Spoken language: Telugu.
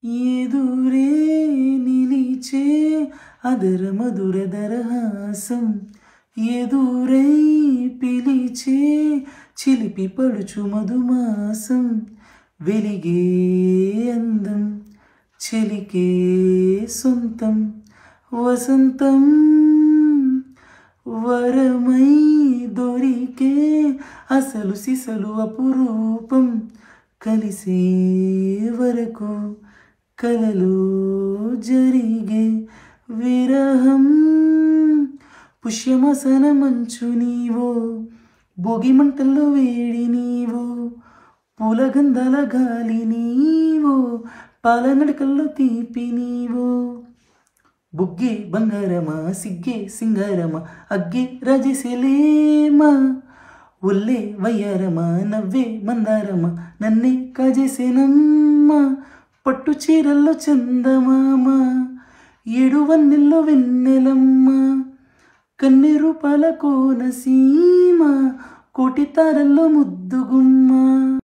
ఎదురే నిలిచే అదర మధుర దరహాసం ఎదురై పిలిచే చిలిపి పడుచు మధుమాసం వెలిగే అందం చెలికే సొంతం వసంతం వరమై దొరికే అసలు సిసలు అపురూపం కలిసే వరకు కలలో జరిగే విరహం పుష్యమసన మంచు నీవో భోగి మంటల్లో వేడి నీవో పూల గంధాల గాలి నీవో పాల నడకల్లో తీపి నీవో బుగ్గే బంగారమా సిగ్గే సింగారమా అగ్గే రాజేసేలేమా ఒల్లే వయ్యారమా నవ్వే మందారమా నన్నే కాజేసేనమ్మా పట్టు చీరల్లో చందమామ ఏడువన్నెల్లో వెన్నెలమ్మ కన్నె రూపాల కోనసీమ కోటి తారల్లో ముద్దుగుమ్మ